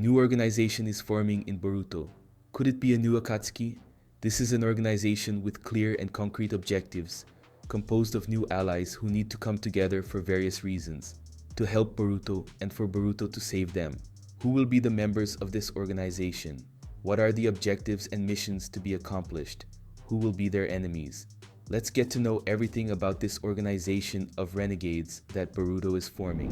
new organization is forming in Boruto. Could it be a new Akatsuki? This is an organization with clear and concrete objectives, composed of new allies who need to come together for various reasons, to help Boruto and for Boruto to save them. Who will be the members of this organization? What are the objectives and missions to be accomplished? Who will be their enemies? Let's get to know everything about this organization of renegades that Boruto is forming.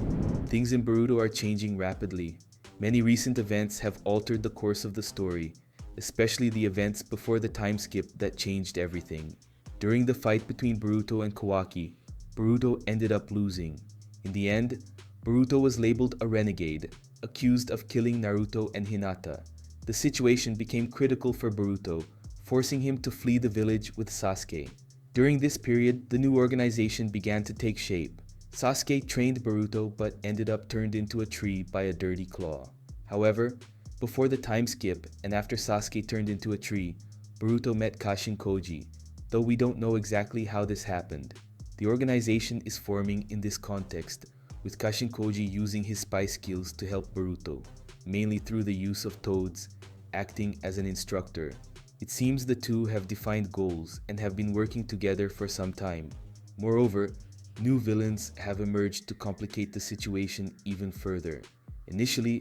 Things in Boruto are changing rapidly. Many recent events have altered the course of the story, especially the events before the time skip that changed everything. During the fight between Boruto and Kawaki, Boruto ended up losing. In the end, Boruto was labeled a renegade, accused of killing Naruto and Hinata. The situation became critical for Boruto, forcing him to flee the village with Sasuke. During this period, the new organization began to take shape. Sasuke trained Boruto but ended up turned into a tree by a dirty claw. However, before the time skip and after Sasuke turned into a tree, Boruto met Kashin Koji, though we don't know exactly how this happened. The organization is forming in this context, with Kashin Koji using his spy skills to help Boruto, mainly through the use of toads, acting as an instructor. It seems the two have defined goals and have been working together for some time. Moreover, new villains have emerged to complicate the situation even further. Initially,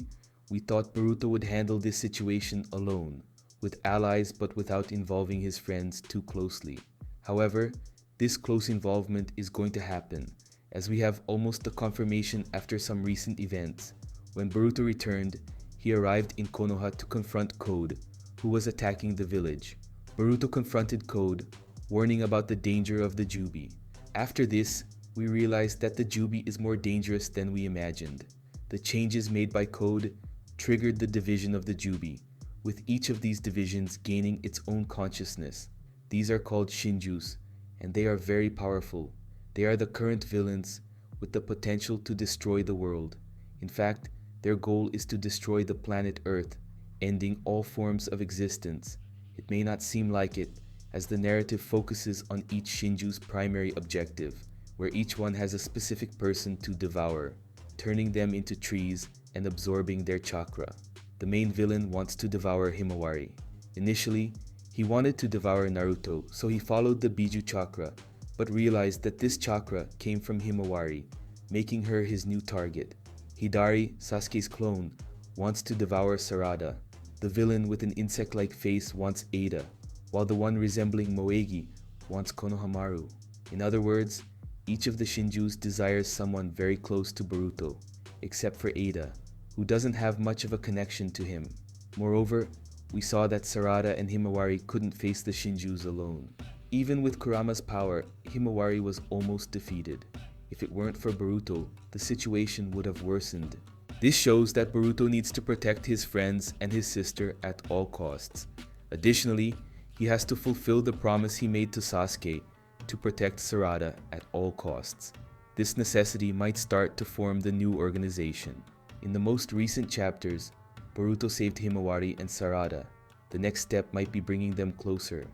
we thought Boruto would handle this situation alone, with allies but without involving his friends too closely. However, this close involvement is going to happen, as we have almost a confirmation after some recent events. When Boruto returned, he arrived in Konoha to confront Code, who was attacking the village. Boruto confronted Code, warning about the danger of the Jubi. After this, we realized that the Jubi is more dangerous than we imagined. The changes made by Code triggered the division of the Jubi, with each of these divisions gaining its own consciousness. These are called Shinjus, and they are very powerful. They are the current villains with the potential to destroy the world. In fact, their goal is to destroy the planet Earth, ending all forms of existence. It may not seem like it, as the narrative focuses on each Shinju's primary objective, where each one has a specific person to devour, turning them into trees and absorbing their chakra. The main villain wants to devour Himawari. Initially, he wanted to devour Naruto, so he followed the Biju chakra, but realized that this chakra came from Himawari, making her his new target. Hidari, Sasuke's clone, wants to devour Sarada. The villain with an insect-like face wants Ada, while the one resembling Moegi wants Konohamaru. In other words, each of the Shinjus desires someone very close to Boruto, except for Ada, who doesn't have much of a connection to him. Moreover, we saw that Sarada and Himawari couldn't face the Shinjus alone. Even with Kurama's power, Himawari was almost defeated. If it weren't for Boruto, the situation would have worsened. This shows that Boruto needs to protect his friends and his sister at all costs. Additionally, he has to fulfill the promise he made to Sasuke to protect Sarada at all costs. This necessity might start to form the new organization. In the most recent chapters, Boruto saved Himawari and Sarada. The next step might be bringing them closer.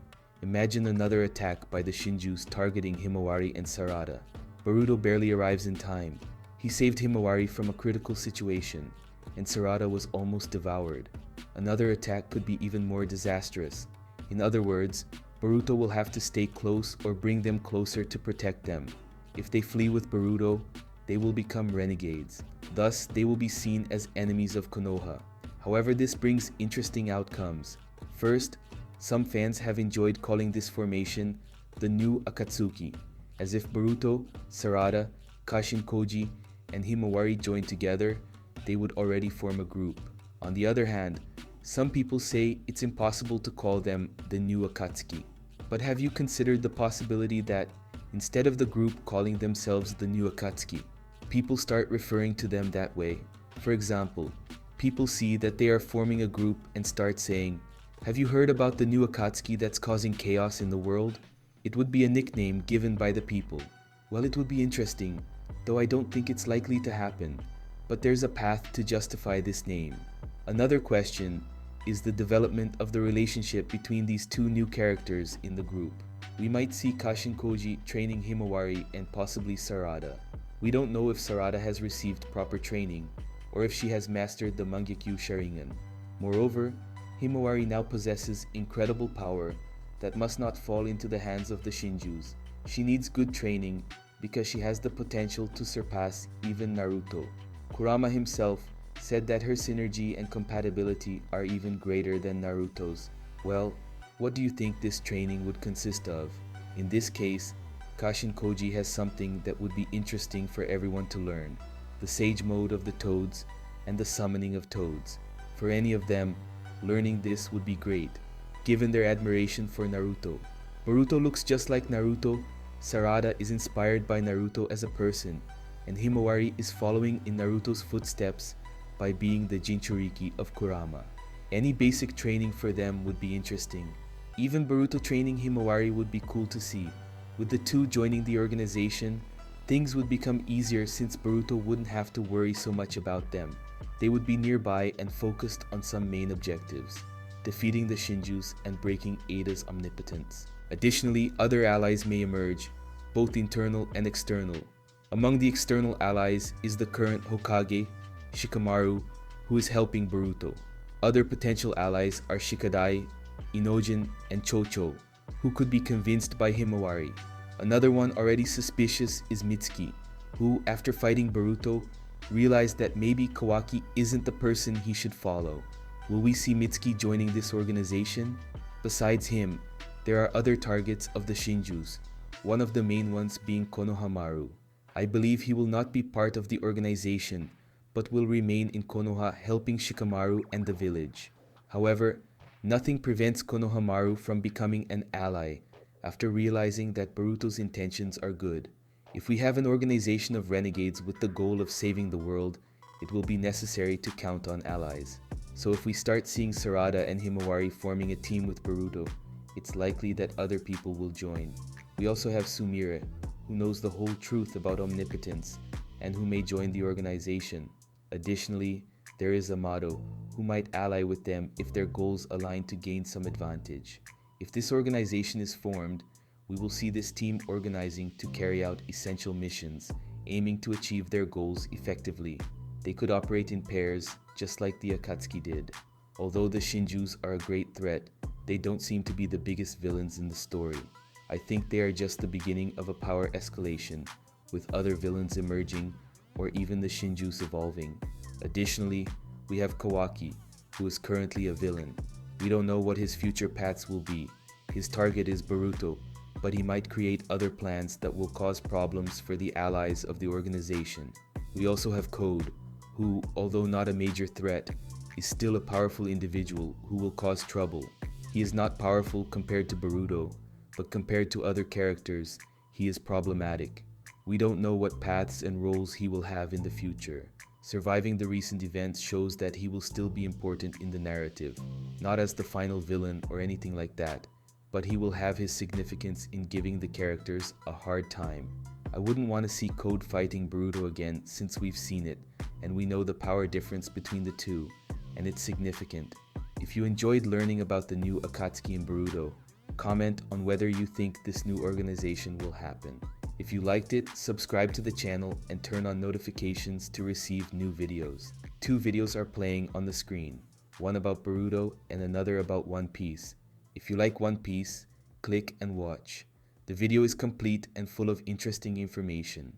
Imagine another attack by the Shinjus targeting Himawari and Sarada. Boruto barely arrives in time. He saved Himawari from a critical situation, and Sarada was almost devoured. Another attack could be even more disastrous. In other words, Boruto will have to stay close or bring them closer to protect them. If they flee with Boruto, they will become renegades. Thus, they will be seen as enemies of Konoha. However, this brings interesting outcomes. First, some fans have enjoyed calling this formation the new Akatsuki, as if Boruto, Sarada, Kashin Koji, and Himawari joined together, they would already form a group. On the other hand, some people say it's impossible to call them the new Akatsuki. But have you considered the possibility that instead of the group calling themselves the new Akatsuki, people start referring to them that way? For example, people see that they are forming a group and start saying, "Have you heard about the new Akatsuki that's causing chaos in the world?" It would be a nickname given by the people. Well, it would be interesting, though I don't think it's likely to happen, but there's a path to justify this name. Another question is the development of the relationship between these two new characters in the group. We might see Kashin Koji training Himawari and possibly Sarada. We don't know if Sarada has received proper training, or if she has mastered the Mangyakyu Sharingan. Moreover, Himawari now possesses incredible power that must not fall into the hands of the Shinjus. She needs good training because she has the potential to surpass even Naruto. Kurama himself said that her synergy and compatibility are even greater than Naruto's. Well, what do you think this training would consist of? In this case, Kashin Koji has something that would be interesting for everyone to learn: the Sage Mode of the Toads and the Summoning of Toads. For any of them, learning this would be great, given their admiration for Naruto. Boruto looks just like Naruto, Sarada is inspired by Naruto as a person, and Himawari is following in Naruto's footsteps by being the Jinchuriki of Kurama. Any basic training for them would be interesting. Even Boruto training Himawari would be cool to see. With the two joining the organization, things would become easier since Boruto wouldn't have to worry so much about them. They would be nearby and focused on some main objectives: defeating the Shinjus and breaking Ada's omnipotence. Additionally, other allies may emerge, both internal and external. Among the external allies is the current Hokage, Shikamaru, who is helping Boruto. Other potential allies are Shikadai, Inojin, and Chocho, who could be convinced by Himawari. Another one already suspicious is Mitsuki, who, after fighting Boruto, realized that maybe Kawaki isn't the person he should follow. Will we see Mitsuki joining this organization? Besides him, there are other targets of the Shinjus, one of the main ones being Konohamaru. I believe he will not be part of the organization, but will remain in Konoha helping Shikamaru and the village. However, nothing prevents Konohamaru from becoming an ally after realizing that Boruto's intentions are good. If we have an organization of renegades with the goal of saving the world, it will be necessary to count on allies. So if we start seeing Sarada and Himawari forming a team with Boruto, it's likely that other people will join. We also have Sumire, who knows the whole truth about omnipotence and who may join the organization. Additionally, there is Amado, who might ally with them if their goals align to gain some advantage. If this organization is formed, we will see this team organizing to carry out essential missions, aiming to achieve their goals effectively. They could operate in pairs, just like the Akatsuki did. Although the Shinjus are a great threat, they don't seem to be the biggest villains in the story. I think they are just the beginning of a power escalation, with other villains emerging, or even the Shinjus evolving. Additionally, we have Kawaki, who is currently a villain. We don't know what his future paths will be. His target is Boruto, but he might create other plans that will cause problems for the allies of the organization. We also have Code, who, although not a major threat, is still a powerful individual who will cause trouble. He is not powerful compared to Boruto, but compared to other characters, he is problematic. We don't know what paths and roles he will have in the future. Surviving the recent events shows that he will still be important in the narrative, not as the final villain or anything like that, but he will have his significance in giving the characters a hard time. I wouldn't want to see Code fighting Boruto again since we've seen it, and we know the power difference between the two, and it's significant. If you enjoyed learning about the new Akatsuki and Boruto, comment on whether you think this new organization will happen. If you liked it, subscribe to the channel and turn on notifications to receive new videos. 2 videos are playing on the screen, one about Boruto and another about One Piece. If you like One Piece, click and watch. The video is complete and full of interesting information.